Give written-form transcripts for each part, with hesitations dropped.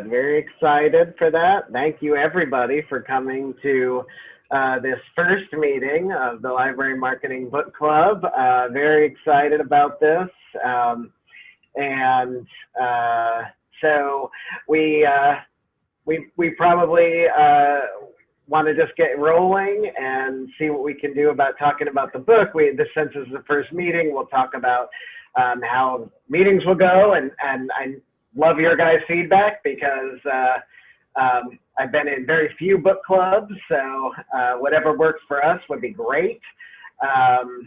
Very excited for that. Thank you, everybody, for coming to this first meeting of the Library Marketing Book Club. Very excited about this. And so we probably want to just get rolling and see what we can do about talking about the book. Since this is the first meeting, we'll talk about how meetings will go, and I love your guys' feedback because I've been in very few book clubs, so whatever works for us would be great. So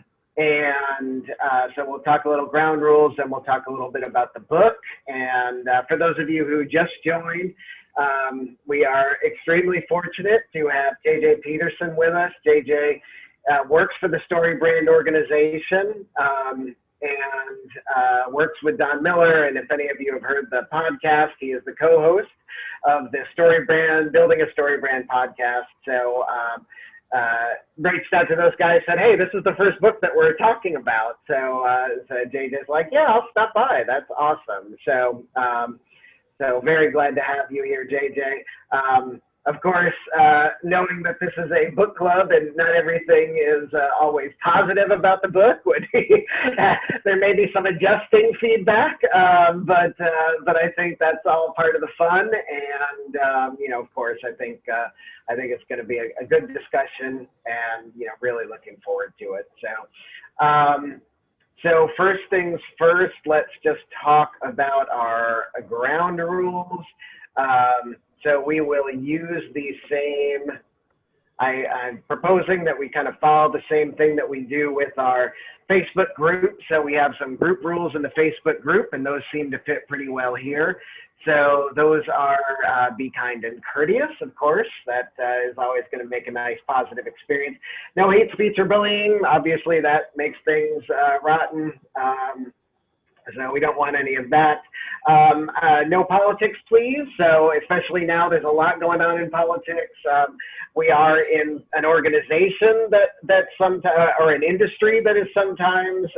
we'll talk a little ground rules, and we'll talk a little bit about the book. And for those of you who just joined, we are extremely fortunate to have JJ Peterson with us. JJ works for the Storybrand organization. And works with Don Miller. And if any of you have heard the podcast, he is the co-host of the Storybrand, Building a Storybrand podcast. So reached out to those guys, said, hey, this is the first book that we're talking about. So JJ's like, yeah, I'll stop by. That's awesome. So very glad to have you here, JJ. Of course, knowing that this is a book club and not everything is always positive about the book, there may be some adjusting feedback, but I think that's all part of the fun. And of course, I think it's going to be a good discussion, and really looking forward to it. So first things first, let's just talk about our ground rules. So we will use the same, I'm proposing that we kind of follow the same thing that we do with our Facebook group. So we have some group rules in the Facebook group, and those seem to fit pretty well here. So those are be kind and courteous, of course. That is always going to make a nice positive experience. No hate speech or bullying. Obviously, that makes things rotten. So we don't want any of that. No politics, please. So especially now, there's a lot going on in politics. We are in an organization that sometimes, or an industry that is sometimes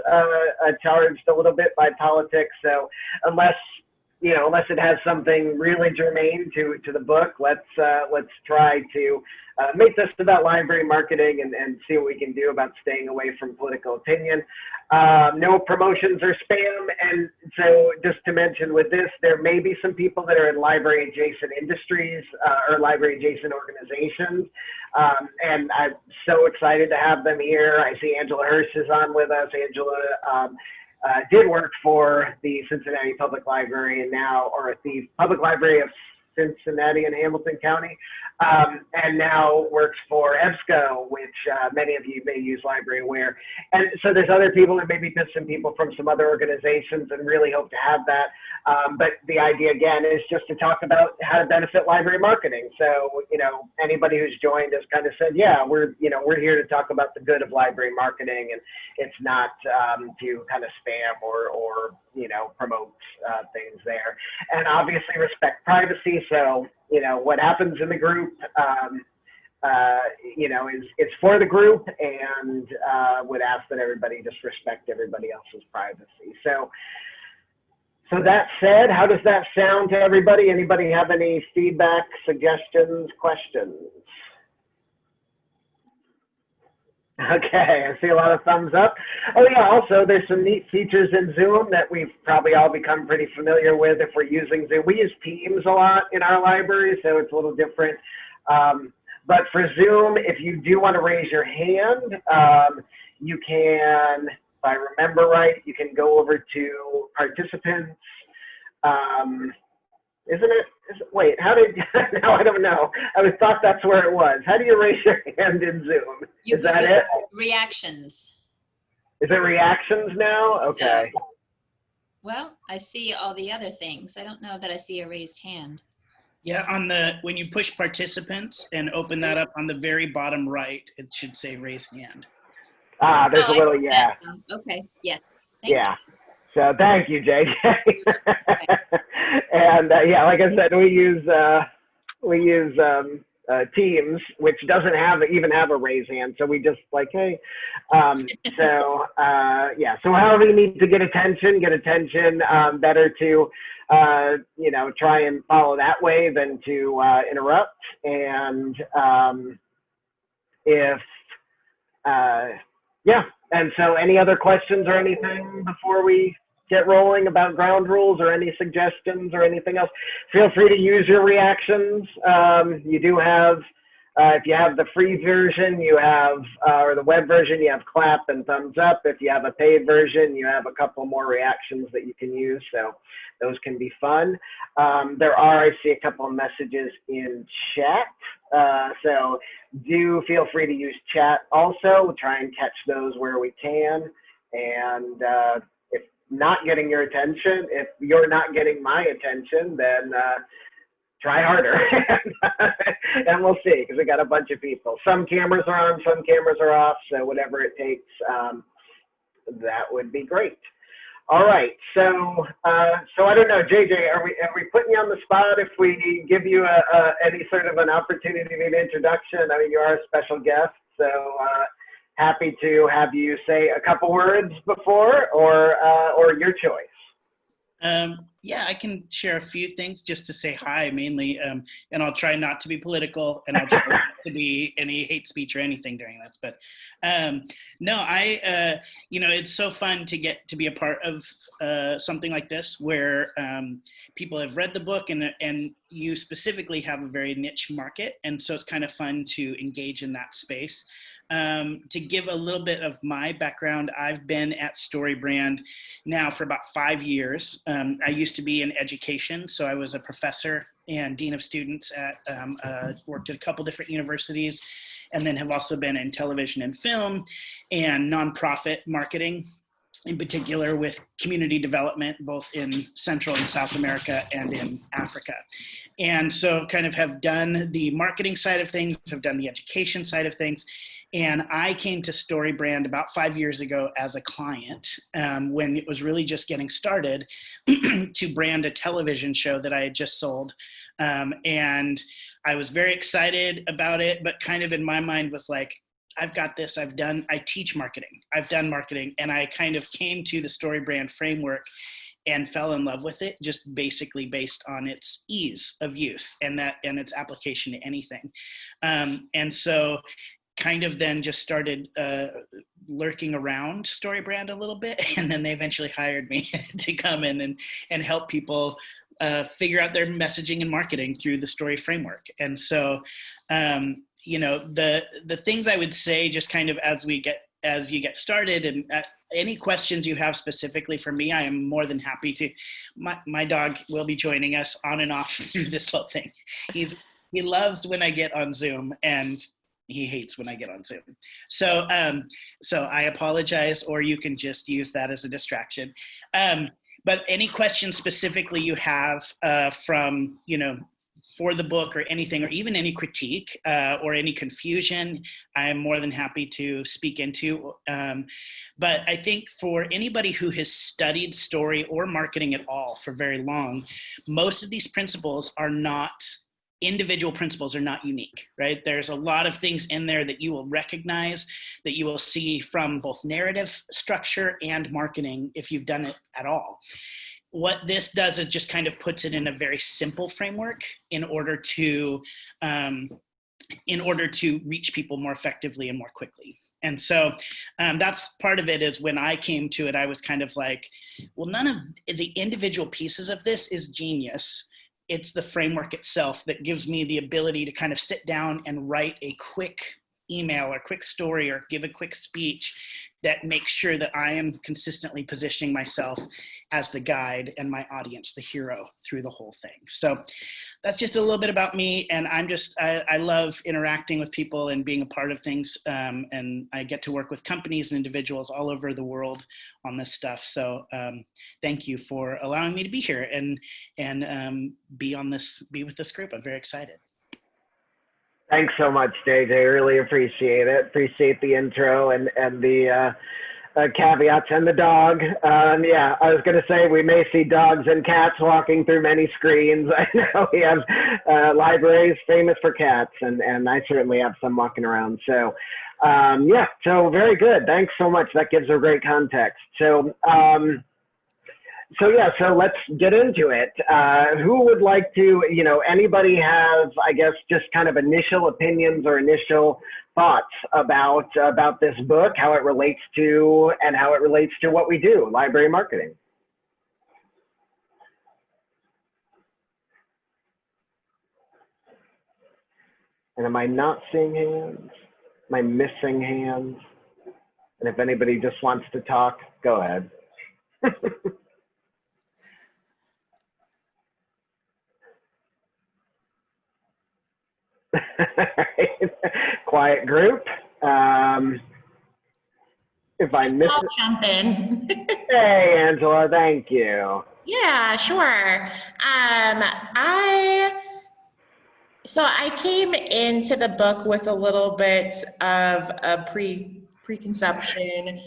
charged a little bit by politics. So unless it has something really germane to the book, let's try to make this about library marketing and see what we can do about staying away from political opinion. No promotions or spam. And so just to mention with this, there may be some people that are in library adjacent industries or library adjacent organizations. And I'm so excited to have them here. I see Angela Hirsch is on with us. Angela did work for the Cincinnati Public Library or the Public Library of Cincinnati and Hamilton County, and now works for EBSCO, which many of you may use LibraryAware. And so there's other people, and maybe just some people from some other organizations, and really hope to have that. But the idea, again, is just to talk about how to benefit library marketing. So, anybody who's joined has kind of said, yeah, we're here to talk about the good of library marketing, and it's not to kind of spam or promote things there. And obviously respect privacy. So, what happens in the group, is for the group, and would ask that everybody just respect everybody else's privacy. So that said, how does that sound to everybody? Anybody have any feedback, suggestions, questions? Okay, I see a lot of thumbs up. Oh yeah, also there's some neat features in Zoom that we've probably all become pretty familiar with if we're using Zoom. We use Teams a lot in our library, so it's a little different. But for Zoom, if you do want to raise your hand, you can, if I remember right, you can go over to participants. Wait, now I don't know. I thought that's where it was. How do you raise your hand in Zoom? Is that it? Reactions. Is it reactions now? Okay. Well, I see all the other things. I don't know that I see a raised hand. Yeah, when you push participants and open that up on the very bottom right, it should say raise hand. There's a little, yeah. Okay, yes. Thank you. So thank you, JJ. And like I said, we use Teams, which doesn't even have a raise hand. So we just like, hey, yeah. So however you need to get attention. Better to, try and follow that way than to interrupt. And yeah. And so any other questions or anything before we get rolling about ground rules, or any suggestions or anything else? Feel free to use your reactions. You do have, if you have the free version, you have, or the web version, you have clap and thumbs up. If you have a paid version, you have a couple more reactions that you can use. So those can be fun. I see a couple of messages in chat. So do feel free to use chat also. We'll try and catch those where we can. And if not getting your attention, if you're not getting my attention, then try harder. And we'll see, because we got a bunch of people. Some cameras are on, some cameras are off. So whatever it takes, that would be great. All right, so I don't know, JJ, are we putting you on the spot if we give you any sort of an opportunity to an introduction? I mean, you are a special guest, so happy to have you say a couple words before, or your choice. Yeah, I can share a few things just to say hi mainly, and I'll try not to be political, and I'll try not to be any hate speech or anything during this. But no, it's so fun to get to be a part of something like this where people have read the book, and you specifically have a very niche market, and so it's kind of fun to engage in that space. To give a little bit of my background, I've been at Storybrand now for about 5 years. I used to be in education, so I was a professor and dean of students at, worked at a couple different universities, and then have also been in television and film and nonprofit marketing, in particular with community development, both in Central and South America and in Africa. And so kind of have done the marketing side of things, have done the education side of things. And I came to Storybrand about 5 years ago as a client, when it was really just getting started, to brand a television show that I had just sold. And I was very excited about it, but kind of in my mind was like, I've got this, I teach marketing, I've done marketing. And I kind of came to the Storybrand framework and fell in love with it, just basically based on its ease of use and its application to anything. And so kind of then just started lurking around Storybrand a little bit, and then they eventually hired me to come in and help people figure out their messaging and marketing through the story framework. And so, the things I would say, just kind of as you get started, and any questions you have specifically for me, I am more than happy to. My dog will be joining us on and off through this whole thing. He loves when I get on Zoom, and he hates when I get on Zoom. So I apologize, or you can just use that as a distraction. But any questions specifically you have from, for the book or anything, or even any critique or any confusion, I'm more than happy to speak into. But I think for anybody who has studied story or marketing at all for very long, most of these principles are not individual principles, are not unique, right? There's a lot of things in there that you will recognize, that you will see from both narrative structure and marketing if you've done it at all. What this does is just kind of puts it in a very simple framework in order to reach people more effectively and more quickly. And so that's part of it. Is when I came to it, I was kind of like, well, none of the individual pieces of this is genius. It's the framework itself that gives me the ability to kind of sit down and write a quick email or quick story or give a quick speech that makes sure that I am consistently positioning myself as the guide and my audience the hero through the whole thing. So that's just a little bit about me. And I love interacting with people and being a part of things. And I get to work with companies and individuals all over the world on this stuff. So thank you for allowing me to be here and be with this group. I'm very excited. Thanks so much, JJ. I really appreciate it. Appreciate the intro and the caveats, and the dog. Yeah, I was going to say we may see dogs and cats walking through many screens. I know we have libraries famous for cats, and I certainly have some walking around. So yeah, so very good. Thanks so much. That gives a great context. So yeah, so let's get into it. Who would like to, anybody have, I guess, just kind of initial opinions or initial thoughts about this book, how it relates to, and how it relates to what we do, library marketing? And am I not seeing hands? Am I missing hands? And if anybody just wants to talk, go ahead. Quiet group. If I miss I'll jump in. Hey, Angela, thank you. Yeah, sure. I came into the book with a little bit of a preconception,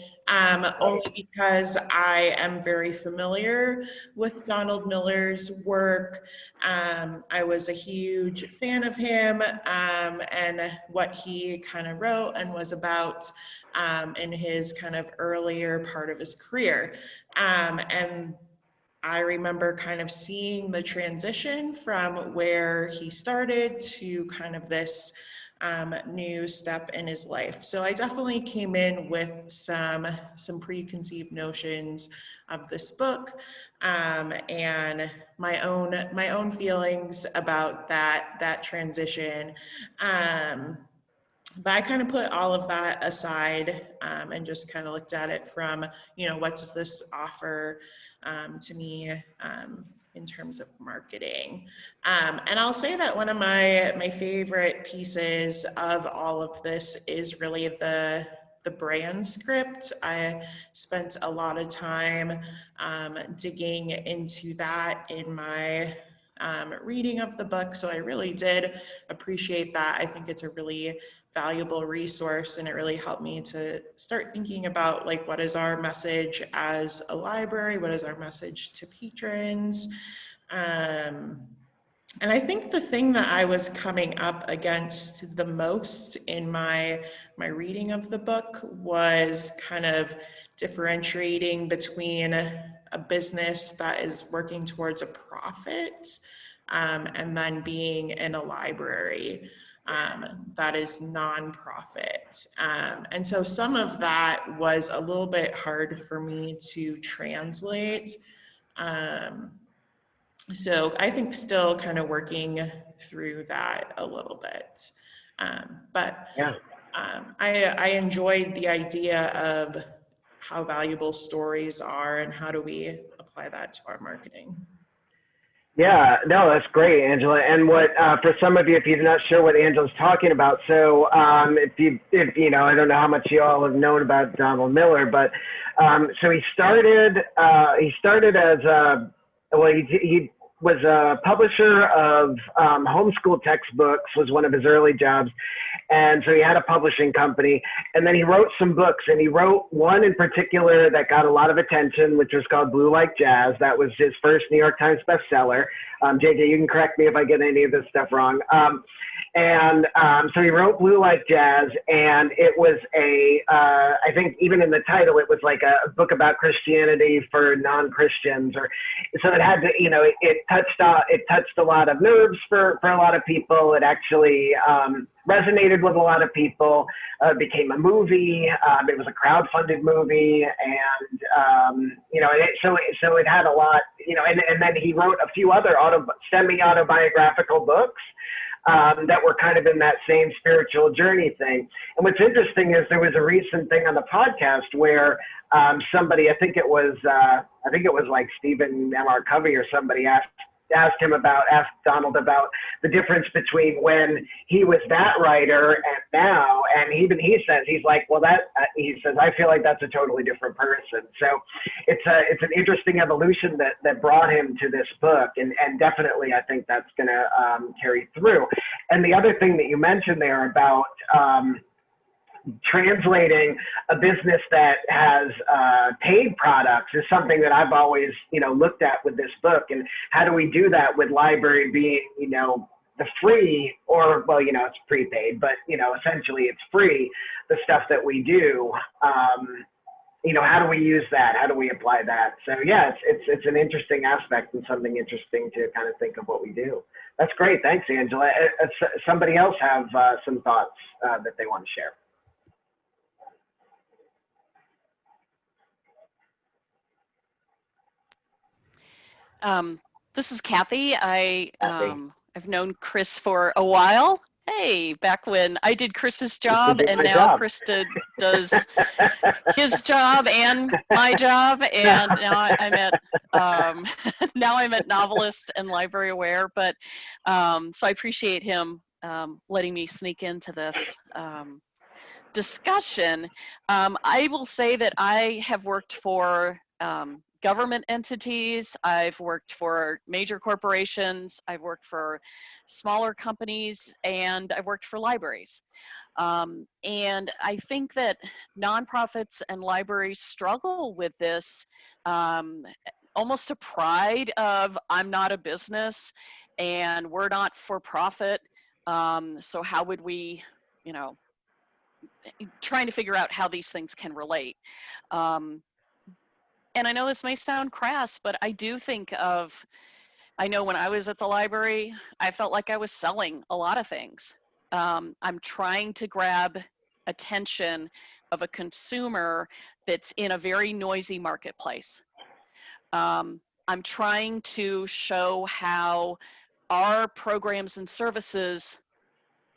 only because I am very familiar with Donald Miller's work. I was a huge fan of him, and what he kind of wrote and was about in his kind of earlier part of his career. And I remember kind of seeing the transition from where he started to kind of this new step in his life. So I definitely came in with some preconceived notions of this book, and my own feelings about that transition. But I kind of put all of that aside, and just kind of looked at it from, what does this offer to me in terms of marketing. And I'll say that one of my favorite pieces of all of this is really the brand script. I spent a lot of time digging into that in my reading of the book. So I really did appreciate that. I think it's a really valuable resource, and it really helped me to start thinking about, like, what is our message as a library? What is our message to patrons? And I think the thing that I was coming up against the most in my reading of the book was kind of differentiating between a business that is working towards a profit, and then being in a library that is nonprofit. And so some of that was a little bit hard for me to translate. So I think still kind of working through that a little bit. But yeah. I enjoyed the idea of how valuable stories are and how do we apply that to our marketing. Yeah, no, that's great, Angela. And what, for some of you, if you're not sure what Angela's talking about, so if I don't know how much you all have known about Donald Miller, but so he started as he was a publisher of homeschool textbooks, was one of his early jobs. And so he had a publishing company, and then he wrote some books, and he wrote one in particular that got a lot of attention, which was called Blue Like Jazz. That was his first New York Times bestseller. JJ, you can correct me if I get any of this stuff wrong. So he wrote Blue Like Jazz, and it was I think even in the title, it was like a book about Christianity for non-Christians, so it had to, it touched a lot of nerves for a lot of people. It actually resonated with a lot of people, became a movie. It was a crowdfunded movie, and so it had a lot, and then he wrote a few other semi-autobiographical books that were kind of in that same spiritual journey thing. And what's interesting is there was a recent thing on the podcast where somebody, I think it was like Stephen M.R. Covey or somebody asked Donald about the difference between when he was that writer and now, and even he says, he's like, well, he says, I feel like that's a totally different person. So it's an interesting evolution that brought him to this book, and definitely I think that's going to carry through. And the other thing that you mentioned there about translating a business that has paid products is something that I've always, looked at with this book. And how do we do that with library being, the free, or, well, it's prepaid, but, essentially it's free, the stuff that we do. How do we use that? How do we apply that? So yeah, it's an interesting aspect and something interesting to kind of think of what we do. That's great. Thanks, Angela. Somebody else have some thoughts that they want to share? This is Kathy. Kathy. I've known Chris for a while. Hey, back when I did Chris's job, and now job. Chris does his job and my job, and now I'm at now I'm at Novelist and Library Aware. But so I appreciate him letting me sneak into this discussion. I will say that I have worked for government entities, I've worked for major corporations, I've worked for smaller companies, and I've worked for libraries. And I think that nonprofits and libraries struggle with this almost a pride of, I'm not a business and we're not for profit. So how would we, trying to figure out how these things can relate. And I know this may sound crass, but I do think of, I know when I was at the library, I felt like I was selling a lot of things. I'm trying to grab attention of a consumer that's in a very noisy marketplace. I'm trying to show how our programs and services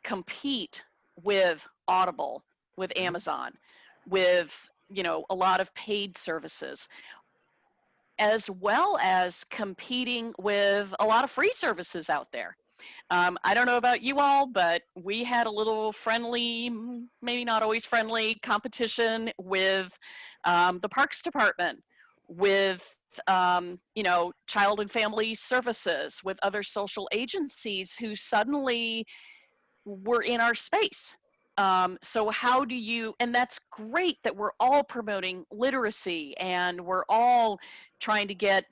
compete with Audible, with Amazon, with a lot of paid services, as well as competing with a lot of free services out there. I don't know about you all, but we had a little friendly, maybe not always friendly, competition with the Parks Department, with Child and Family Services, with other social agencies who suddenly were in our space. So how do you, and that's great that we're all promoting literacy and we're all trying to get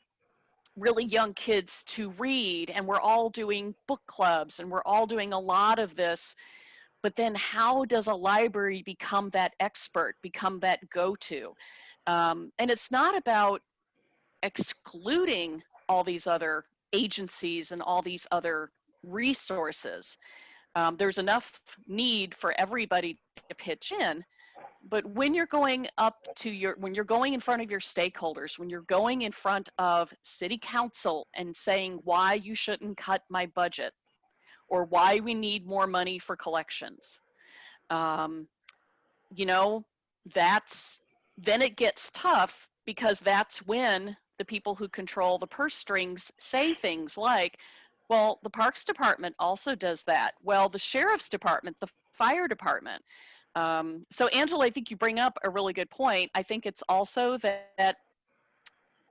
really young kids to read, and we're all doing book clubs, and we're all doing a lot of this. But then how does a library become that expert, become that go-to? And it's not about excluding all these other agencies and all these other resources. There's enough need for everybody to pitch in, but when you're going up to when you're going in front of your stakeholders, when you're going in front of city council and saying why you shouldn't cut my budget or why we need more money for collections, then it gets tough, because that's when the people who control the purse strings say things like, well, the Parks Department also does that. Well, the Sheriff's Department, the Fire Department. So Angela, I think you bring up a really good point. I think it's also that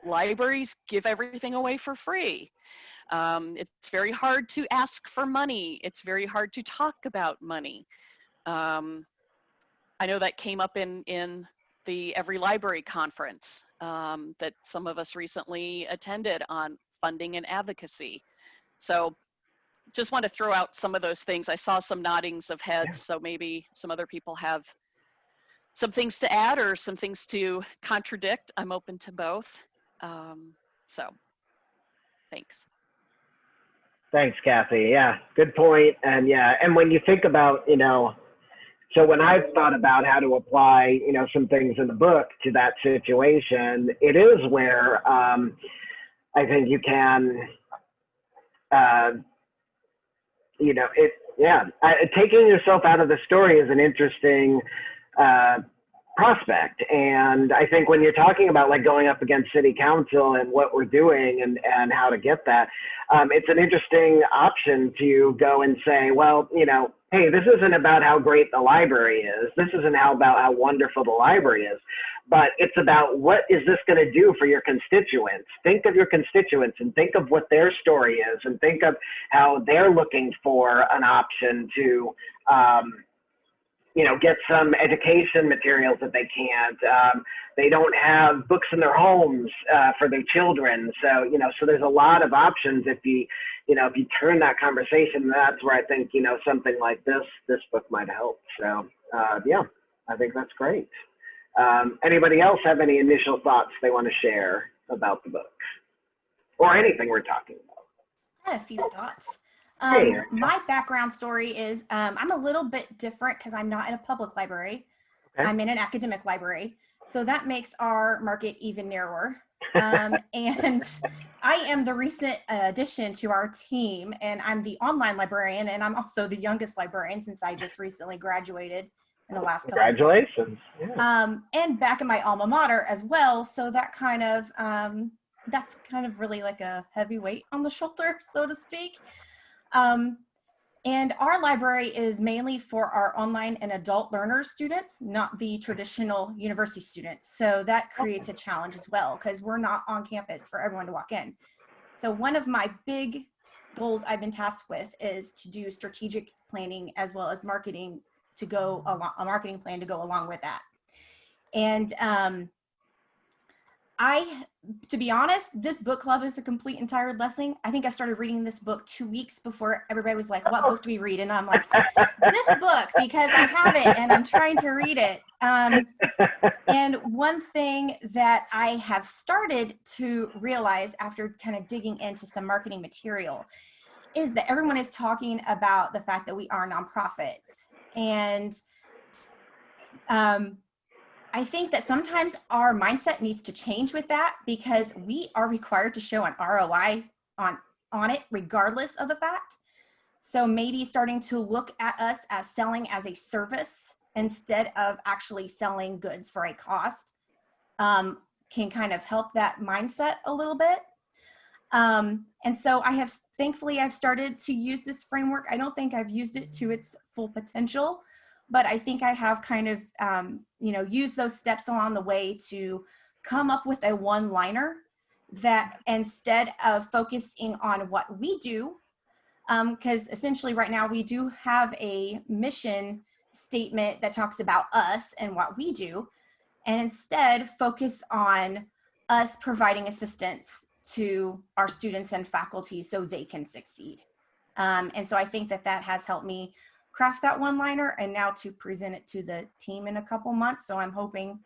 libraries give everything away for free. It's very hard to ask for money. It's very hard to talk about money. I know that came up in the Every Library conference that some of us recently attended on funding and advocacy. So just want to throw out some of those things. I saw some noddings of heads, so maybe some other people have some things to add or some things to contradict. I'm open to both. So thanks. Thanks, Kathy. Yeah, good point. And yeah, and when you think about, so when I've thought about how to apply, some things in the book to that situation, it is where I think you can, taking yourself out of the story is an interesting prospect. And I think when you're talking about like going up against city council and what we're doing and how to get that, it's an interesting option to go and say, well, hey, this isn't about how great the library is. This isn't about how wonderful the library is, but it's about what is this going to do for your constituents? Think of your constituents and think of what their story is, and think of how they're looking for an option to get some education materials that they can't. They don't have books in their homes for their children. So, so there's a lot of options if you turn that conversation. That's where I think, something like this book might help. So, yeah, I think that's great. Anybody else have any initial thoughts they want to share about the book or anything we're talking about? I had a few thoughts. Hey. My background story is I'm a little bit different because I'm not in a public library. Okay. I'm in an academic library. So that makes our market even narrower. And I am the recent addition to our team, and I'm the online librarian, and I'm also the youngest librarian since I just recently graduated in the last couple of years. Congratulations. Yeah. And back in my alma mater as well. So that kind of, that's kind of really like a heavy weight on the shoulder, so to speak. And our library is mainly for our online and adult learner students, not the traditional university students. So that creates a challenge as well, because we're not on campus for everyone to walk in. So one of my big goals I've been tasked with is to do strategic planning as well as marketing to go along, a marketing plan to go along with that. And to be honest, this book club is a complete entire blessing. I think I started reading this book 2 weeks before everybody was like, what book do we read? And I'm like, this book, because I have it and I'm trying to read it. And one thing that I have started to realize after kind of digging into some marketing material is that everyone is talking about the fact that we are nonprofits. And I think that sometimes our mindset needs to change with that, because we are required to show an ROI on it regardless of the fact. So maybe starting to look at us as selling as a service instead of actually selling goods for a cost can kind of help that mindset a little bit. And so thankfully I've started to use this framework. I don't think I've used it to its full potential, but I think I have kind of, used those steps along the way to come up with a one-liner that, instead of focusing on what we do, because essentially right now we do have a mission statement that talks about us and what we do, and instead focus on us providing assistance to our students and faculty so they can succeed. And so I think that has helped me craft that one-liner, and now to present it to the team in a couple months. So I'm hoping,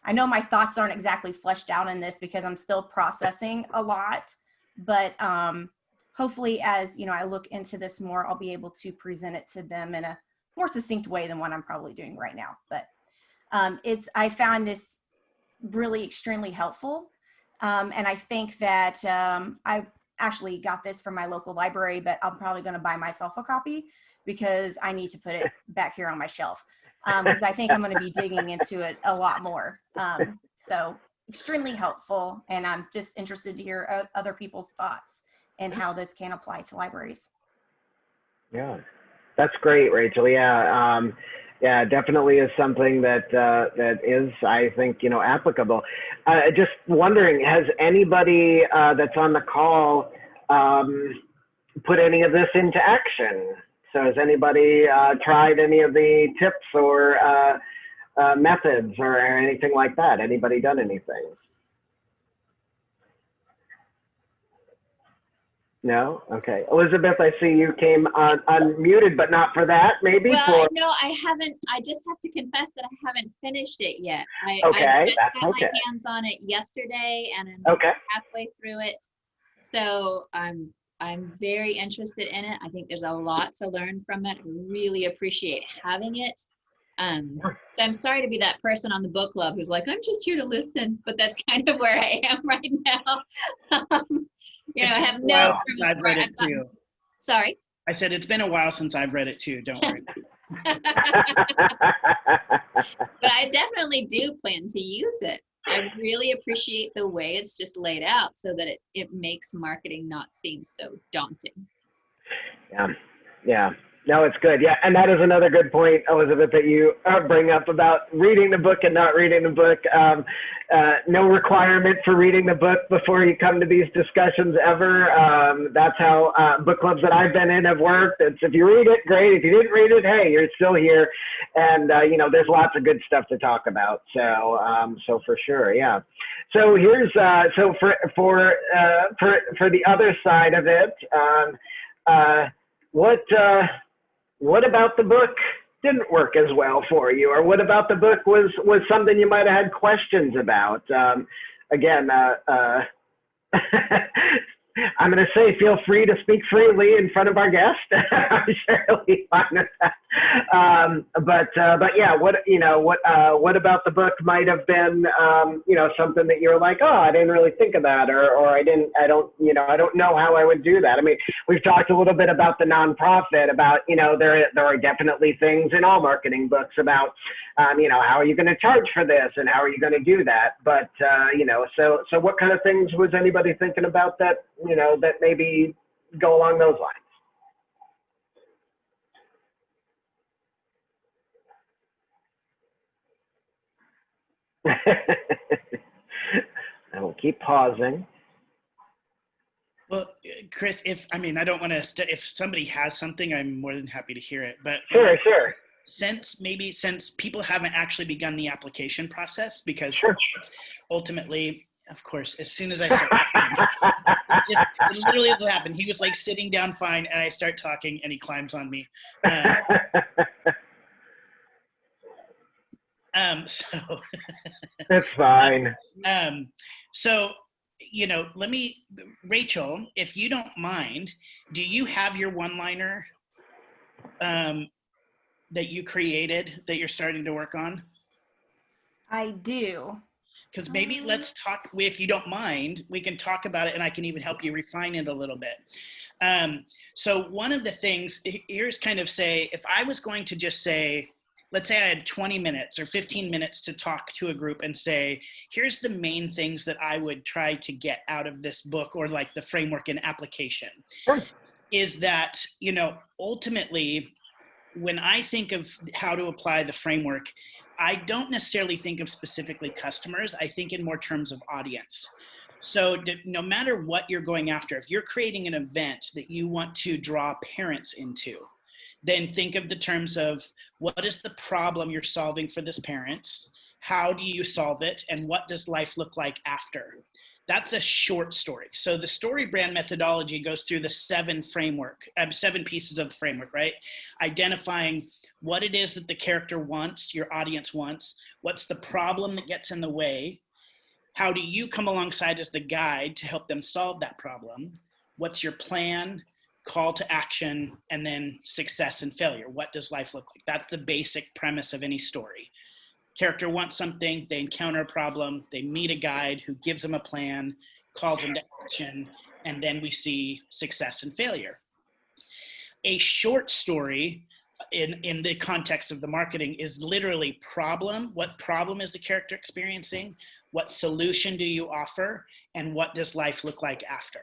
I know my thoughts aren't exactly fleshed out in this because I'm still processing a lot, but hopefully as I look into this more, I'll be able to present it to them in a more succinct way than what I'm probably doing right now. But I found this really extremely helpful. And I think that I actually got this from my local library, but I'm probably going to buy myself a copy because I need to put it back here on my shelf, because I think I'm going to be digging into it a lot more. So extremely helpful, and I'm just interested to hear other people's thoughts and how this can apply to libraries. Yeah, that's great, Rachel. Yeah, yeah, definitely is something that that is, I think, applicable. Just wondering, has anybody that's on the call put any of this into action? So has anybody tried any of the tips or methods or anything like that? Anybody done anything? No? Okay. Elizabeth, I see you came unmuted, but not for that, maybe? Well, no, I haven't. I just have to confess that I haven't finished it yet. Okay, I just that's got okay. my hands on it yesterday, and I'm Okay. halfway through it. So I'm very interested in it. I think there's a lot to learn from it. I really appreciate having it. So I'm sorry to be that person on the book club who's like, I'm just here to listen, but that's kind of where I am right now. I have no. I've read it too. Sorry. I said it's been a while since I've read it too. Don't worry. But I definitely do plan to use it. I really appreciate the way it's just laid out so that it makes marketing not seem so daunting. Yeah. No, it's good. Yeah, and that is another good point, Elizabeth, that you bring up about reading the book and not reading the book. No requirement for reading the book before you come to these discussions ever. That's how book clubs that I've been in have worked. It's if you read it, great. If you didn't read it, hey, you're still here. And you know, there's lots of good stuff to talk about. So, so for sure, yeah. So here's so for the other side of it, what about the book didn't work as well for you, or what about the book was something you might have had questions about? Again, I'm going to say feel free to speak freely in front of our guest. I'm sure he'll be fine with that. But yeah, what about the book might have been you know, something that you're like, oh, I didn't really think of that, or I don't know how I would do that. I mean, we've talked a little bit about the nonprofit, about, you know, there are definitely things in all marketing books about you know, how are you going to charge for this and how are you going to do that? But you know, so what kind of things was anybody thinking about that, you know, that maybe go along those lines? I will keep pausing. Well, Chris, I don't want to, if somebody has something, I'm more than happy to hear it. But Sure. Since people haven't actually begun the application process, because ultimately, of course, as soon as I start talking, it literally will happen. He was like sitting down fine, and I start talking, and he climbs on me. So That's fine. So, you know, Rachel, if you don't mind, do you have your one-liner that you created that you're starting to work on? I do. Because maybe let's talk, if you don't mind, we can talk about it, and I can even help you refine it a little bit. So one of the things, here's kind of say, if I was going to just say, let's say I had 20 minutes or 15 minutes to talk to a group and say, here's the main things that I would try to get out of this book, or like the framework and application, is that, you know, ultimately, when I think of how to apply the framework, I don't necessarily think of specifically customers. I think in more terms of audience. So no matter what you're going after, if you're creating an event that you want to draw parents into, then think of the terms of what is the problem you're solving for this parents? How do you solve it? And what does life look like after? That's a short story. So the Storybrand methodology goes through the 7 pieces of the framework, right? Identifying what it is that the character wants, your audience wants, what's the problem that gets in the way, how do you come alongside as the guide to help them solve that problem, what's your plan, call to action, and then success and failure. What does life look like? That's the basic premise of any story. Character wants something, they encounter a problem, they meet a guide who gives them a plan, calls them to action, and then we see success and failure. A short story in the context of the marketing is literally problem. What problem is the character experiencing? What solution do you offer? And what does life look like after?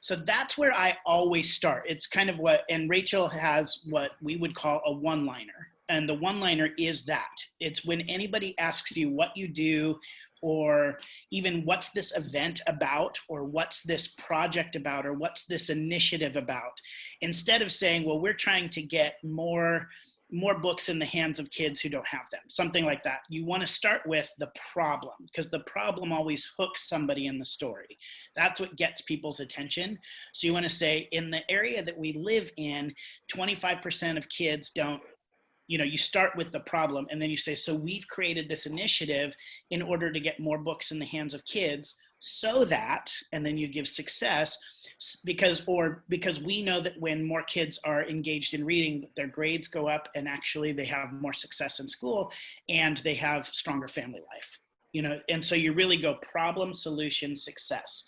So that's where I always start. It's kind of and Rachel has what we would call a one-liner. And the one-liner is that. It's when anybody asks you what you do, or even what's this event about, or what's this project about, or what's this initiative about, instead of saying, well, we're trying to get more books in the hands of kids who don't have them, something like that. You want to start with the problem, because the problem always hooks somebody in the story. That's what gets people's attention. So you want to say, in the area that we live in, 25% of kids don't, you know, you start with the problem, and then you say, so we've created this initiative in order to get more books in the hands of kids, so that, and then you give success, because we know that when more kids are engaged in reading, their grades go up, and actually they have more success in school, and they have stronger family life. You know, and so you really go problem, solution, success.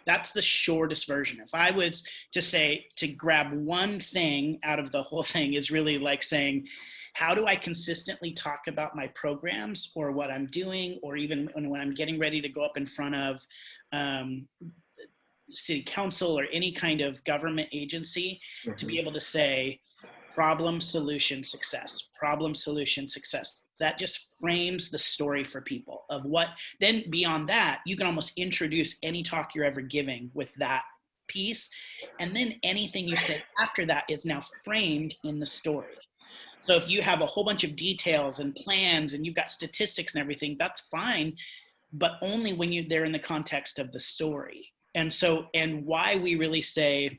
That's the shortest version. If I was to say, to grab one thing out of the whole thing, is really like saying, how do I consistently talk about my programs, or what I'm doing, or even when I'm getting ready to go up in front of city council or any kind of government agency, to be able to say, problem, solution, success, problem, solution, success. That just frames the story for people of what, then beyond that, you can almost introduce any talk you're ever giving with that piece. And then anything you say after that is now framed in the story. So if you have a whole bunch of details and plans and you've got statistics and everything, that's fine, but only when they're in the context of the story. And so, and why we really say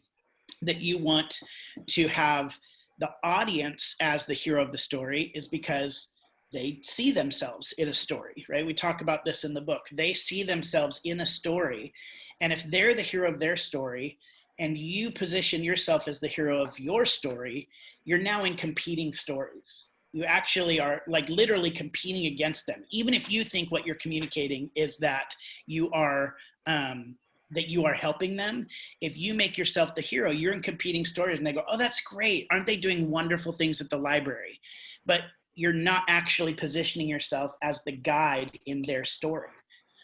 that you want to have the audience as the hero of the story is because they see themselves in a story, right? We talk about this in the book. They see themselves in a story. And if they're the hero of their story and you position yourself as the hero of your story, you're now in competing stories. You actually are like literally competing against them. Even if you think what you're communicating is that you are helping them, if you make yourself the hero, you're in competing stories and they go, oh, that's great. Aren't they doing wonderful things at the library? But you're not actually positioning yourself as the guide in their story.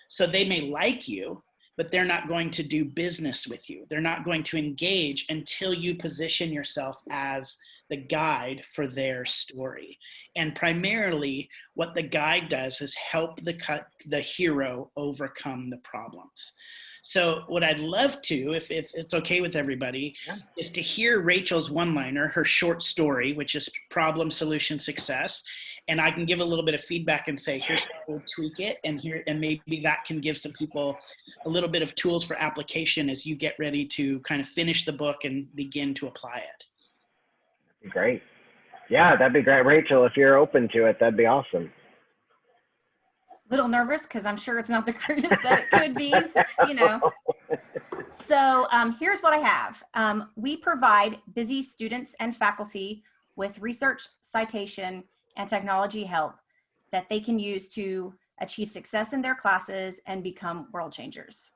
So they may like you, but they're not going to do business with you. They're not going to engage until you position yourself as the guide for their story. And primarily what the guide does is help the hero overcome the problems. So what I'd love to, if it's okay with everybody, is to hear Rachel's one-liner, her short story, which is problem, solution, success. And I can give a little bit of feedback and say, here's how we'll tweak it. And maybe that can give some people a little bit of tools for application as you get ready to kind of finish the book and begin to apply it. Great. Yeah, that'd be great. Rachel, if you're open to it, that'd be awesome. Little nervous because I'm sure it's not the greatest that it could be, you know. So here's what I have. We provide busy students and faculty with research, citation, and technology help that they can use to achieve success in their classes and become world changers.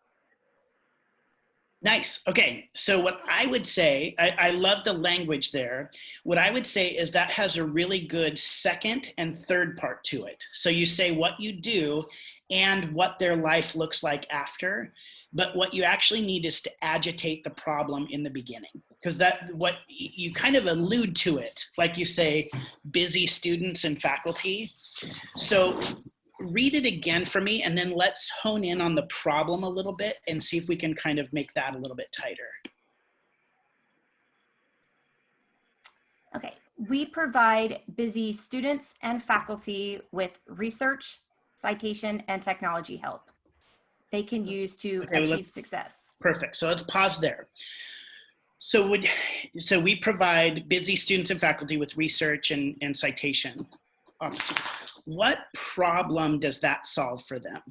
Nice. Okay. So what I would say, I love the language there. What I would say is that has a really good second and third part to it. So you say what you do and what their life looks like after, but what you actually need is to agitate the problem in the beginning, because what you kind of allude to it, like you say, busy students and faculty. So read it again for me, and then let's hone in on the problem a little bit and see if we can kind of make that a little bit tighter. Okay, we provide busy students and faculty with research, citation, and technology help they can use to achieve success. Perfect. So let's pause there. So we provide busy students and faculty with research and citation. What problem does that solve for them?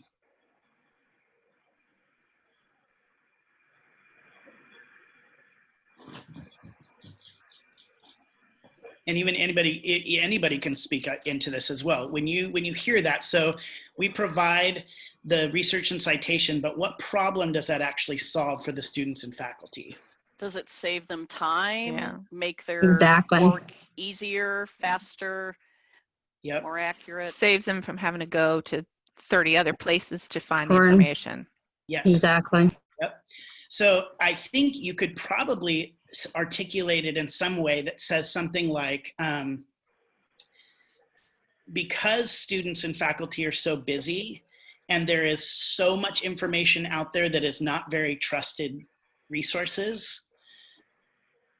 And even anybody can speak into this as well. When you hear that, so we provide the research and citation, but what problem does that actually solve for the students and faculty? Does it save them time? Yeah. Make their work easier, faster? Yep. More accurate. Saves them from having to go to 30 other places to find the information. Yes. Exactly. Yep. So I think you could probably articulate it in some way that says something like, because students and faculty are so busy and there is so much information out there that is not very trusted resources.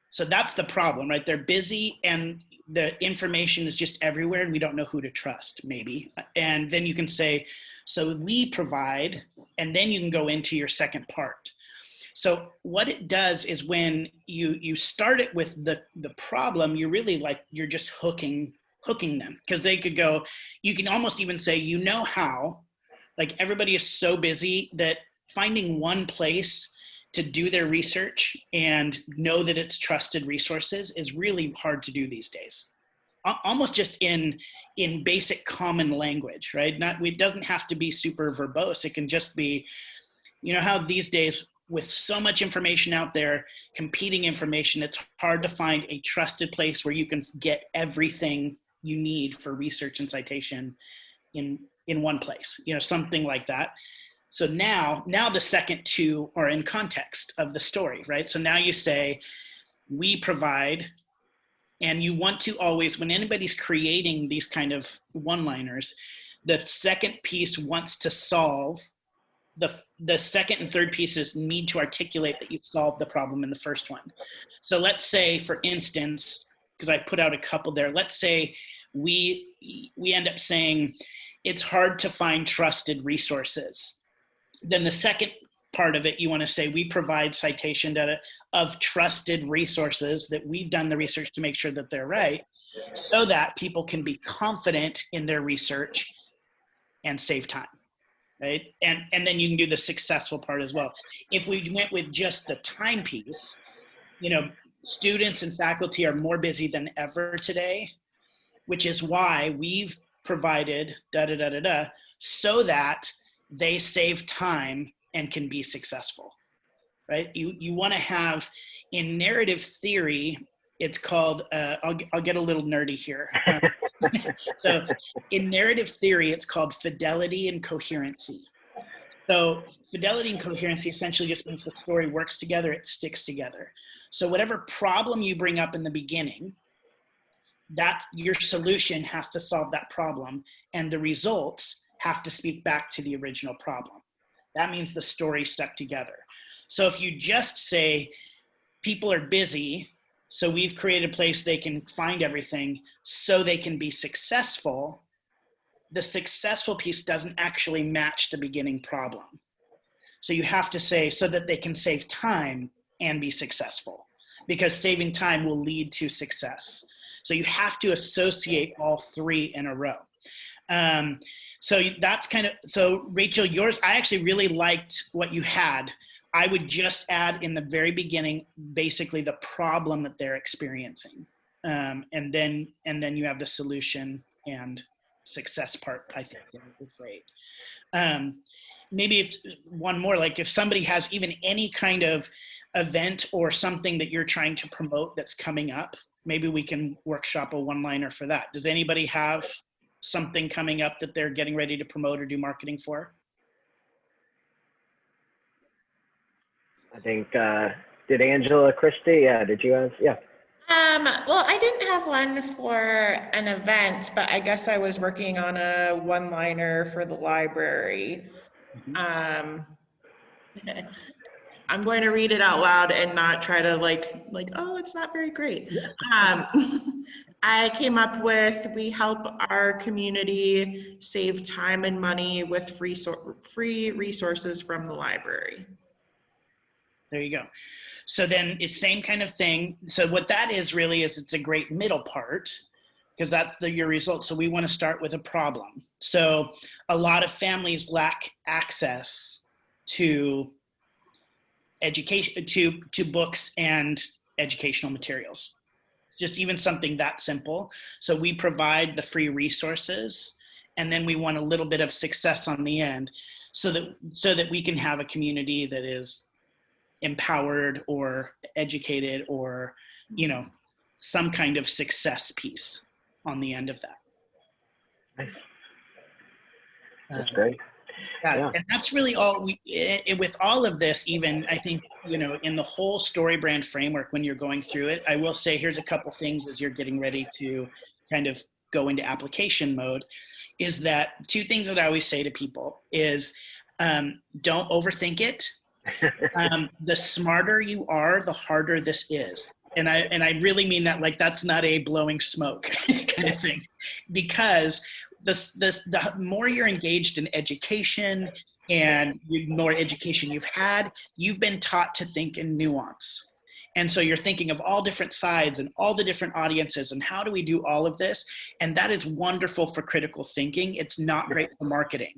So that's the problem, right? They're busy and the information is just everywhere and we don't know who to trust, maybe. And then you can say, so we provide, and then you can go into your second part. So what it does is when you start it with the problem, you're really you're just hooking them, because they could go, you can almost even say, you know how, like everybody is so busy that finding one place to do their research and know that it's trusted resources is really hard to do these days. Almost just in basic common language, right? It doesn't have to be super verbose. It can just be, you know how these days with so much information out there, competing information, it's hard to find a trusted place where you can get everything you need for research and citation in one place, something like that. So now the second two are in context of the story, right? So now you say, we provide And you want to always, when anybody's creating these kind of one-liners, the second piece wants to solve, the second and third pieces need to articulate that you've solved the problem in the first one. So let's say, for instance, because I put out a couple there, let's say we end up saying it's hard to find trusted resources. Then the second part of it, you want to say we provide citation data of trusted resources that we've done the research to make sure that they're right, so that people can be confident in their research and save time, right? And then you can do the successful part as well. If we went with just the time piece, students and faculty are more busy than ever today, which is why we've provided so that they save time and can be successful, right? You want to have, in narrative theory, it's called, I'll get a little nerdy here. So in narrative theory, it's called fidelity and coherency. So fidelity and coherency essentially just means the story works together, it sticks together. So whatever problem you bring up in the beginning, that your solution has to solve that problem, and the results have to speak back to the original problem. That means the story stuck together. So if you just say people are busy, so we've created a place they can find everything so they can be successful, the successful piece doesn't actually match the beginning problem. So you have to say so that they can save time and be successful, because saving time will lead to success. So you have to associate all three in a row. So that's kind of, so Rachel, yours, I actually really liked what you had. I would just add in the very beginning, basically the problem that they're experiencing. And then you have the solution and success part, I think is great. Maybe if one more, like if somebody has even any kind of event or something that you're trying to promote that's coming up, maybe we can workshop a one-liner for that. Does anybody have something coming up that they're getting ready to promote or do marketing for? I think, did Angela Christie? Yeah, did you have? Yeah. Well, I didn't have one for an event, but I guess I was working on a one-liner for the library. I'm going to read it out loud and not try to like, oh, it's not very great. I came up with, we help our community save time and money with free resources from the library. There you go. So then it's same kind of thing. So what that is really is it's a great middle part, because that's your result. So we want to start with a problem. So a lot of families lack access to education, to books and educational materials. It's just even something that simple. So we provide the free resources, and then we want a little bit of success on the end, so that we can have a community that is empowered or educated, or some kind of success piece on the end of that. Nice. That's great. Yeah. And that's really all with all of this, even I think, in the whole Storybrand framework, when you're going through it, I will say, here's a couple things as you're getting ready to kind of go into application mode, is that two things that I always say to people is, don't overthink it. The smarter you are, the harder this is. And I really mean that, like, that's not a blowing smoke kind of thing, because the more you're engaged in education and the more education you've had, you've been taught to think in nuance. And so you're thinking of all different sides and all the different audiences and how do we do all of this? And that is wonderful for critical thinking. It's not great for marketing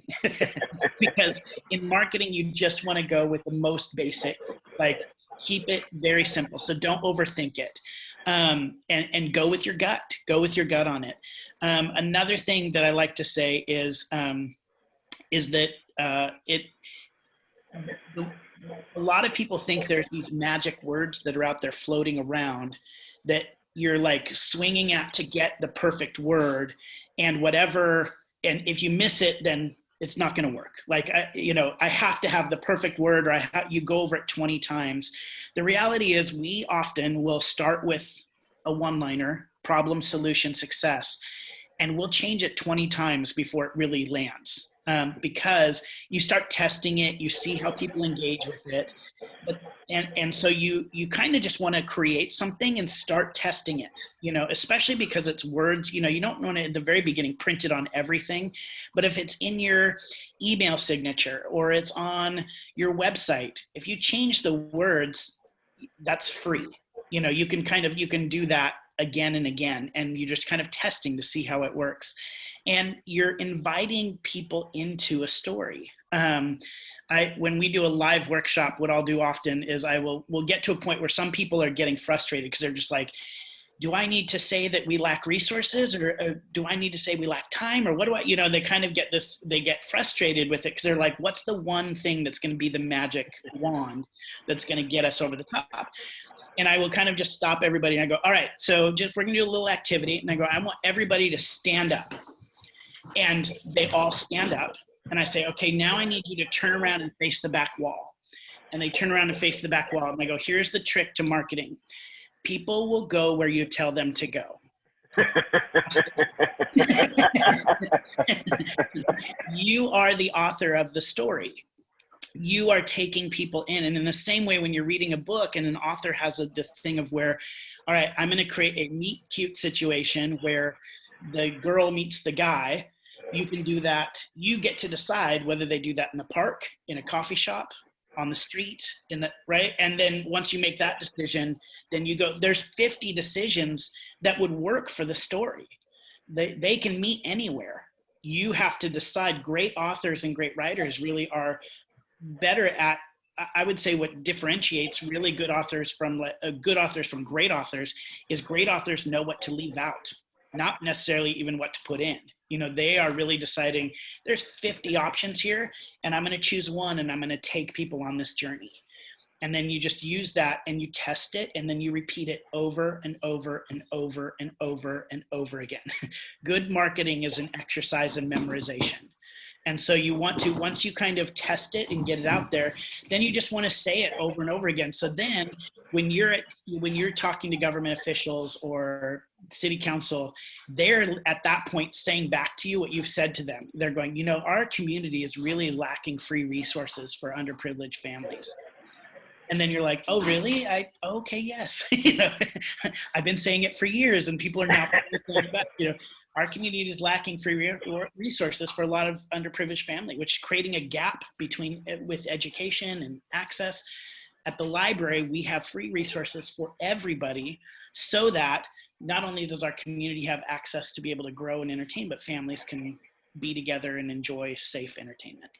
because in marketing, you just want to go with the most basic, like keep it very simple. So don't overthink it. And go with your gut. Go with your gut on it. Another thing that I like to say is that a lot of people think there's these magic words that are out there floating around that you're like swinging at to get the perfect word, and whatever. And if you miss it, then it's not going to work. Like, I have to have the perfect word, or you go over it 20 times. The reality is we often will start with a one-liner problem, solution, success. And we'll change it 20 times before it really lands. Because you start testing it, you see how people engage with it, and so you kind of just want to create something and start testing it, especially because it's words. You don't want to at the very beginning print it on everything, but if it's in your email signature or it's on your website, if you change the words, that's free. You can do that again and again, and you're just kind of testing to see how it works. And you're inviting people into a story. When we do a live workshop, what I'll do often is we'll get to a point where some people are getting frustrated because they're just like, do I need to say that we lack resources, or do I need to say we lack time, or what do I, they kind of they get frustrated with it because they're like, what's the one thing that's going to be the magic wand that's going to get us over the top? And I will kind of just stop everybody and I go, all right, so we're going to do a little activity. And I go, I want everybody to stand up. And they all stand up. And I say, okay, now I need you to turn around and face the back wall. And they turn around and face the back wall. And I go, here's the trick to marketing. People will go where you tell them to go. You are the author of the story. You are taking people in. And in the same way, when you're reading a book and an author has the thing of where, all right, I'm going to create a meet cute situation where the girl meets the guy. You can do that. You get to decide whether they do that in the park, in a coffee shop, on the street, right? And then once you make that decision, then you go, there's 50 decisions that would work for the story. They can meet anywhere. You have to decide. Great authors and great writers really are better at, I would say, what differentiates really good authors from great authors is great authors know what to leave out, not necessarily even what to put in. They are really deciding there's 50 options here and I'm going to choose one and I'm going to take people on this journey. And then you just use that and you test it and then you repeat it over and over and over and over and over again. Good marketing is an exercise in memorization. And so you want to, once you kind of test it and get it out there, then you just want to say it over and over again. So then when you're talking to government officials or city council, they're at that point saying back to you what you've said to them. They're going, our community is really lacking free resources for underprivileged families. And then you're like, oh, really? Okay, yes. I've been saying it for years and people are now saying it back, Our community is lacking free resources for a lot of underprivileged family, which is creating a gap with education and access. At the library, we have free resources for everybody so that not only does our community have access to be able to grow and entertain, but families can be together and enjoy safe entertainment.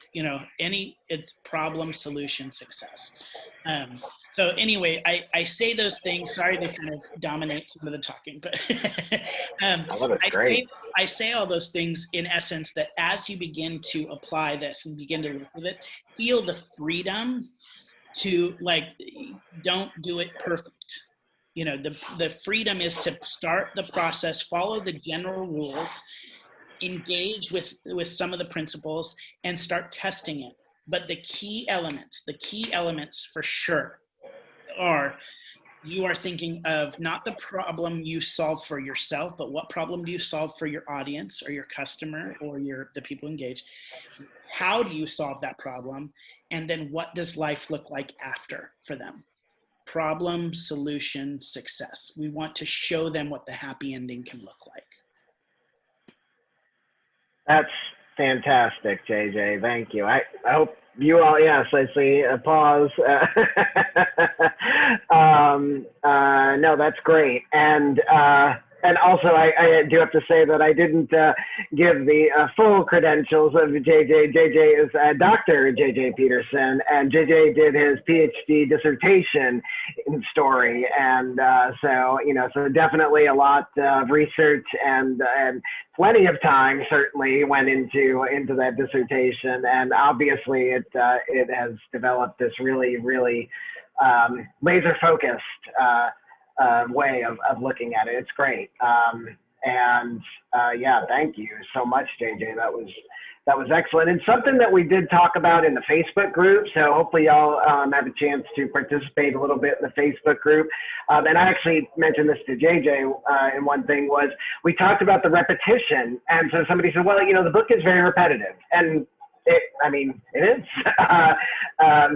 It's problem, solution, success. So anyway, I say those things, sorry to kind of dominate some of the talking, but I say all those things in essence that as you begin to apply this and begin to live with it, feel the freedom to don't do it perfect. The freedom is to start the process, follow the general rules, engage with some of the principles and start testing it. But the key elements for sure are you are thinking of not the problem you solve for yourself, but what problem do you solve for your audience or your customer or the people engaged? How do you solve that problem? And then what does life look like after for them? Problem, solution, success. We want to show them what the happy ending can look like. That's fantastic, JJ. Thank you. I hope you all, yes, I see a pause. No, that's great. And also, I do have to say that I didn't give the full credentials of JJ. JJ is Dr. JJ Peterson, and JJ did his PhD dissertation in story. And so definitely a lot of research and plenty of time certainly went into that dissertation. And obviously it has developed this really, really laser focused way of looking at it. It's great. And yeah, thank you so much, JJ. That was excellent, and something that we did talk about in the Facebook group. So hopefully y'all have a chance to participate a little bit in the Facebook group. And I actually mentioned this to JJ, and one thing was we talked about the repetition. And so somebody said, well, you know, the book is very repetitive, and it is.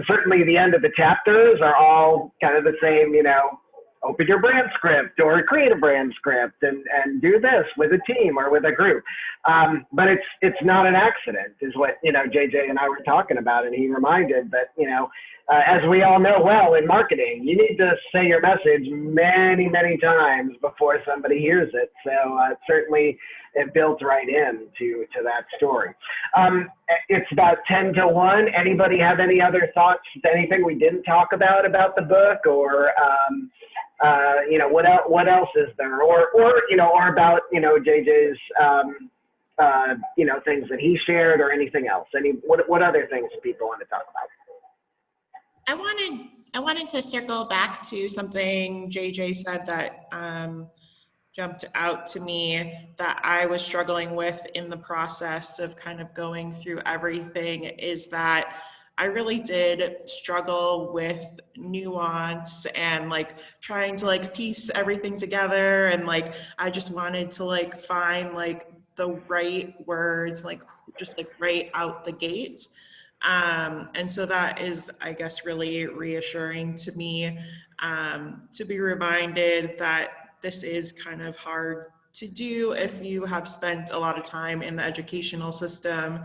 Certainly the end of the chapters are all kind of the same, you know, open your brand script or create a brand script and do this with a team or with a group. But it's not an accident, is what, you know, JJ and I were talking about. And he reminded that, you know, as we all know well in marketing, you need to say your message many, many times before somebody hears it. So certainly it built right into that story. It's about 10 to 1. Anybody have any other thoughts, anything we didn't talk about the book, or you know, what else is there, or you know, or about, you know, JJ's you know, things that he shared, or anything else? What other things do people want to talk about? I wanted to circle back to something JJ said that jumped out to me that I was struggling with in the process of kind of going through everything, is that I really did struggle with nuance and like trying to like piece everything together, and like I just wanted to like find like the right words, like just like right out the gate. And so that is, I guess, really reassuring to me, to be reminded that this is kind of hard to do if you have spent a lot of time in the educational system,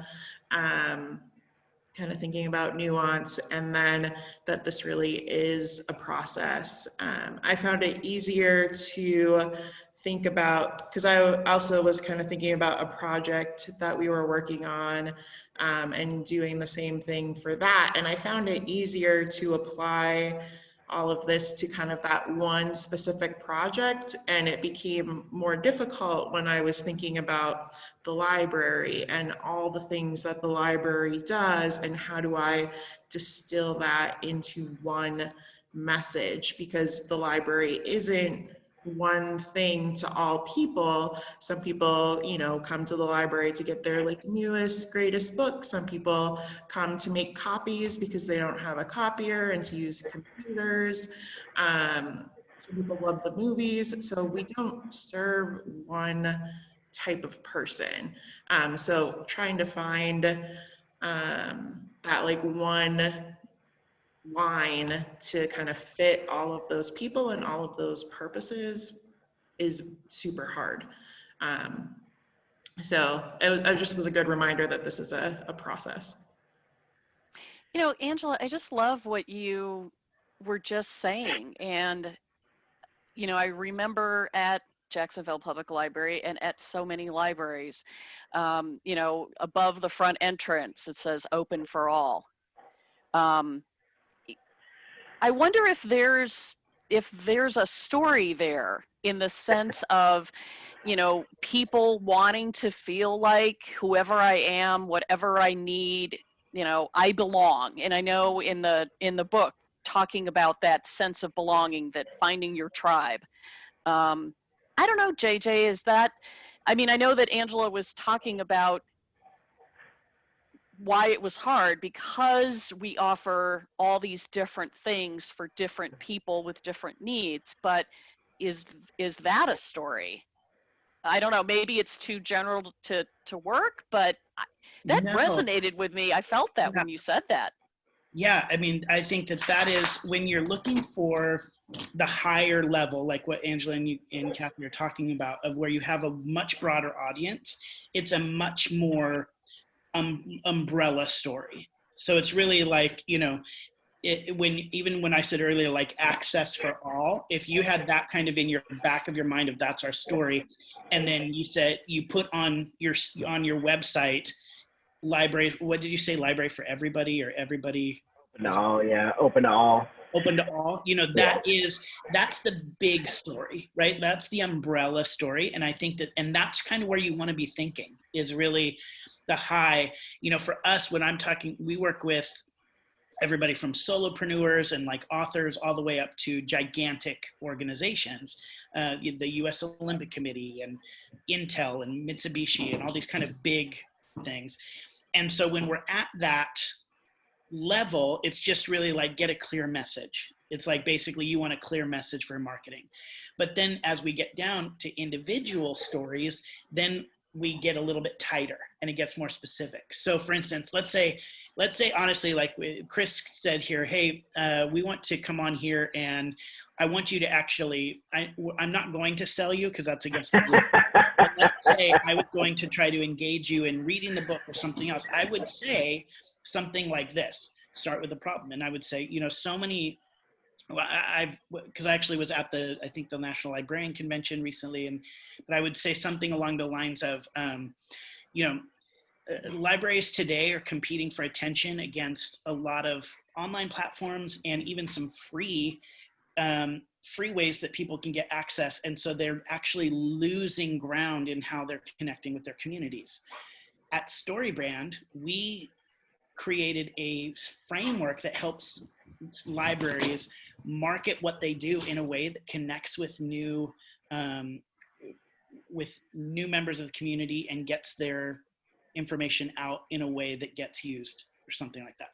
kind of thinking about nuance, and then that this really is a process. I found it easier to think about, because I also was kind of thinking about a project that we were working on, and doing the same thing for that. And I found it easier to apply all of this to kind of that one specific project. And it became more difficult when I was thinking about the library and all the things that the library does, and how do I distill that into one message, because the library isn't one thing to all people. Some people, you know, come to the library to get their like newest, greatest books. Some people come to make copies because they don't have a copier and to use computers. Some people love the movies. So we don't serve one type of person. So trying to find that like one line to kind of fit all of those people and all of those purposes is super hard. So it just was a good reminder that this is a process. You know, Angela, I just love what you were just saying. And, you know, I remember at Jacksonville Public Library and at so many libraries, you know, above the front entrance, it says open for all. I wonder if there's a story there, in the sense of, you know, people wanting to feel like whoever I am, whatever I need, you know, I belong. And I know in the book, talking about that sense of belonging, that finding your tribe. I don't know, JJ, is that, I mean, I know that Angela was talking about why it was hard, because we offer all these different things for different people with different needs. But is that a story? I don't know, maybe it's too general to work, but that resonated with me. I felt that when you said that. Yeah, I mean, I think that is when you're looking for the higher level, like what Angela and Kathy are talking about, of where you have a much broader audience, it's a much more umbrella story. So it's really like, you know, even when I said earlier, like access for all, if you had that kind of in your back of your mind of that's our story, and then you said you put on your website, library, what did you say, library for everybody, or everybody? No, yeah, open to all. Open to all, you know, that's the big story, right? That's the umbrella story. And I think and that's kind of where you want to be thinking, is really the high, you know, for us, when I'm talking, we work with everybody from solopreneurs and like authors all the way up to gigantic organizations, the US Olympic Committee and Intel and Mitsubishi and all these kind of big things. And so when we're at that level, it's just really like get a clear message. It's like basically you want a clear message for marketing. But then as we get down to individual stories, then we get a little bit tighter and it gets more specific. So for instance, let's say honestly, like Chris said here, hey, we want to come on here and I want you to actually, I'm not going to sell you because that's against the rule. But let's say I was going to try to engage you in reading the book or something else. I would say something like this, start with the problem. And I would say, you know, so many, because I actually was at the National Librarian Convention recently, but I would say something along the lines of, you know, libraries today are competing for attention against a lot of online platforms and even some free ways that people can get access. And so they're actually losing ground in how they're connecting with their communities. At Storybrand, we created a framework that helps libraries market what they do in a way that connects with new members of the community and gets their information out in a way that gets used or something like that.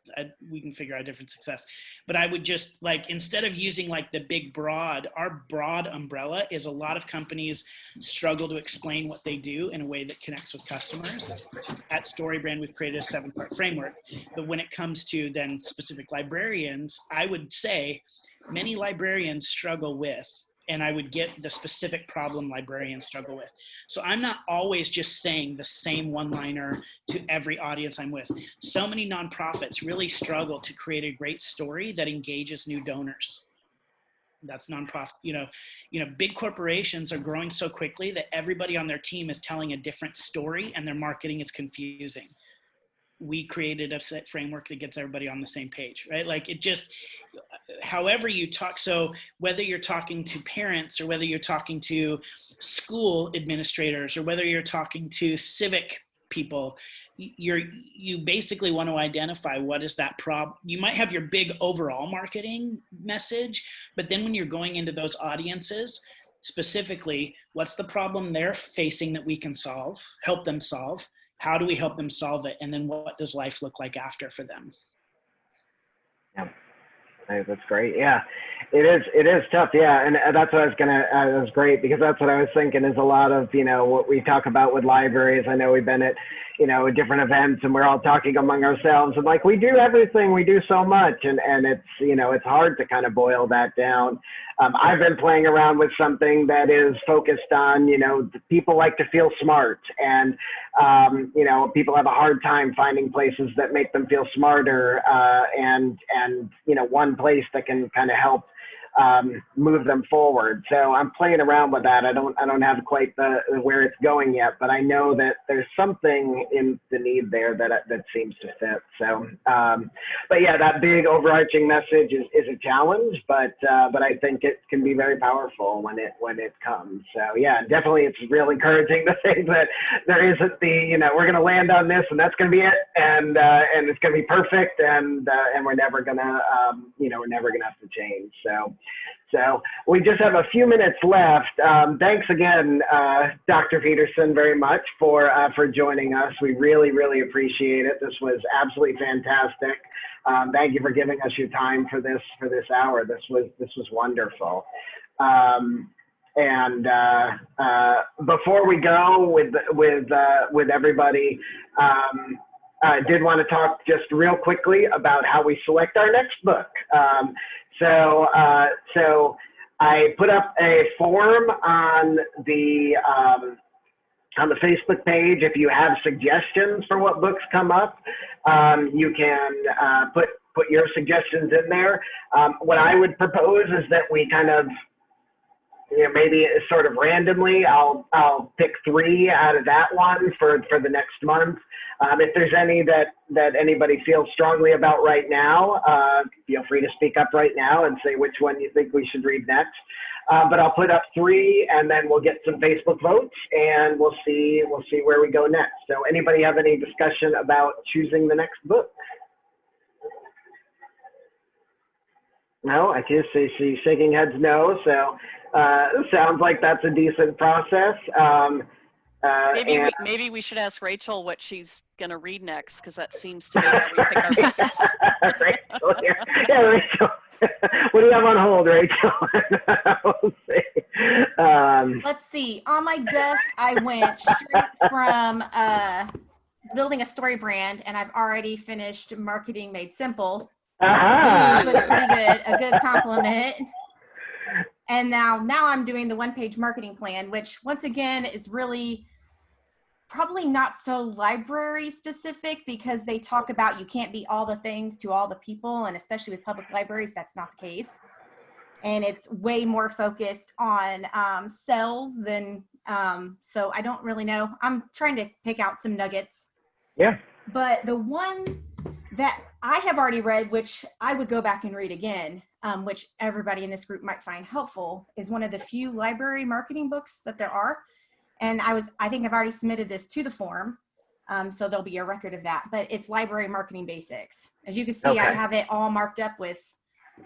We can figure out different success. But I would just like, instead of using like the big broad, our broad umbrella is a lot of companies struggle to explain what they do in a way that connects with customers. At Storybrand, we've created a 7-part framework. But when it comes to then specific librarians, I would say many librarians struggle with, and I would get the specific problem librarians struggle with. So I'm not always just saying the same one-liner to every audience I'm with. So many nonprofits really struggle to create a great story that engages new donors. That's nonprofit, you know, big corporations are growing so quickly that everybody on their team is telling a different story and their marketing is confusing. We created a set framework that gets everybody on the same page, right? Like it just, however you talk, so whether you're talking to parents or whether you're talking to school administrators or whether you're talking to civic people, you basically want to identify what is that problem. You might have your big overall marketing message, but then when you're going into those audiences, specifically, what's the problem they're facing that we can solve, help them solve? How do we help them solve it? And then what does life look like after for them? Yeah, that's great. Yeah, it is tough. Yeah, and that's what I was that was great because that's what I was thinking is a lot of, you know, what we talk about with libraries. I know we've been at, you know, different events and we're all talking among ourselves and like, we do everything, we do so much. And it's, you know, it's hard to kind of boil that down. I've been playing around with something that is focused on, you know, people like to feel smart and, you know, people have a hard time finding places that make them feel smarter and, you know, one place that can kind of help move them forward. So I'm playing around with that. I don't have quite where it's going yet, but I know that there's something in the need there that seems to fit. So, but yeah, that big overarching message is a challenge, but I think it can be very powerful when it comes. So yeah, definitely it's real encouraging to think that there isn't the, you know, we're going to land on this and that's going to be it. And it's going to be perfect. And we're never going to, you know, we're never going to have to change. So we just have a few minutes left. Thanks again, Dr. Peterson, very much for joining us. We really, really appreciate it. This was absolutely fantastic. Thank you for giving us your time for this hour. This was wonderful. And before we go with everybody, I did want to talk just real quickly about how we select our next book. So I put up a form on the Facebook page. If you have suggestions for what books come up, you can put your suggestions in there. What I would propose is that we kind of, you know, maybe sort of randomly, I'll pick 3 out of that one for the next month. If there's any that anybody feels strongly about right now, feel free to speak up right now and say which one you think we should read next. But I'll put up 3 and then we'll get some Facebook votes and we'll see where we go next. So anybody have any discussion about choosing the next book? No, I just see she's shaking heads no. So sounds like that's a decent process. Maybe we should ask Rachel what she's going to read next, because that seems to be how we pick our books. Rachel here. Yeah, Rachel. What do you have on hold, Rachel? We'll see. Let's see. On my desk, I went straight from building a story brand, and I've already finished Marketing Made Simple, which was pretty good, a good compliment. And now I'm doing the one-page marketing plan, which once again is really probably not so library specific, because they talk about you can't be all the things to all the people, and especially with public libraries, that's not the case. And it's way more focused on sales than, so I don't really know. I'm trying to pick out some nuggets. Yeah. But the one that I have already read, which I would go back and read again, which everybody in this group might find helpful, is one of the few library marketing books that there are. And I think I've already submitted this to the forum, so there'll be a record of that. But it's Library Marketing Basics. As you can see, Okay. I have it all marked up with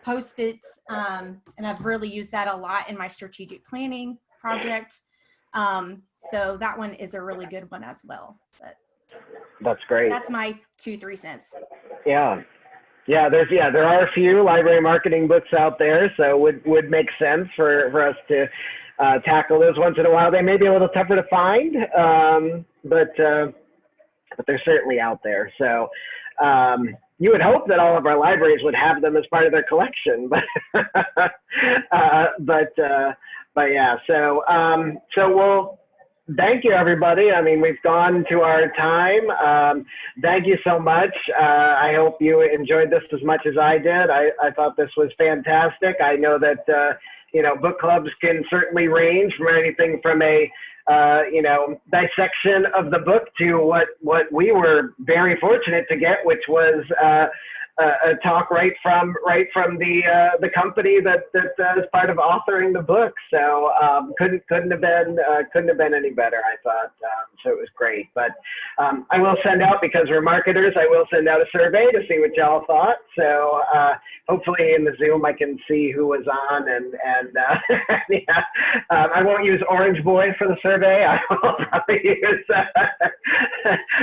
Post-its, and I've really used that a lot in my strategic planning project. So that one is a really good one as well. But That's great. that's my 2-3 cents. Yeah. Yeah, there are a few library marketing books out there, so would make sense for us to tackle those once in a while. They may be a little tougher to find, but they're certainly out there. So you would hope that all of our libraries would have them as part of their collection, but yeah. So we'll. Thank you, everybody. I mean, we've gone to our time. Thank you so much. I hope you enjoyed this as much as I did. I thought this was fantastic. I know that, book clubs can certainly range from anything from a, dissection of the book to what we were very fortunate to get, which was a talk right from the company that is part of authoring the book. So couldn't have been any better, I thought. So it was great. But I will send out, because we're marketers, I will send out a survey to see what y'all thought. So hopefully in the Zoom I can see who was on, and yeah. I won't use Orange Boy for the survey. I will probably use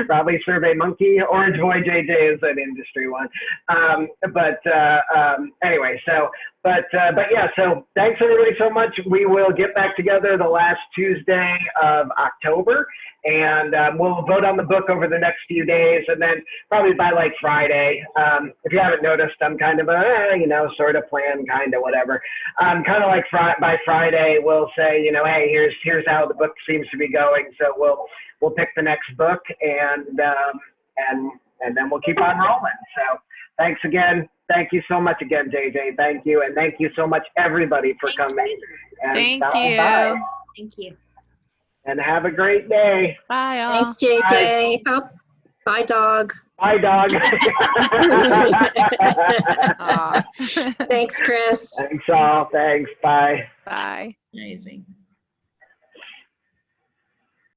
probably Survey Monkey. Orange Boy JJ is an industry one. Anyway, but yeah, so thanks everybody so much. We will get back together the last Tuesday of October, and we'll vote on the book over the next few days, and then probably by like Friday. If you haven't noticed, I'm kind of sort of plan, kind of whatever. Kind of like by Friday, we'll say, hey, here's how the book seems to be going. So we'll pick the next book, and then we'll keep on rolling. So thanks again. Thank you so much again, JJ. Thank you. And thank you so much, everybody, for coming. And Thank stopping you. by. Thank you. And have a great day. Bye, all. Thanks, JJ. Oh, bye, dog. Bye, dog. Aw. Thanks, Chris. Thanks all. Thanks. Bye. Bye. Amazing.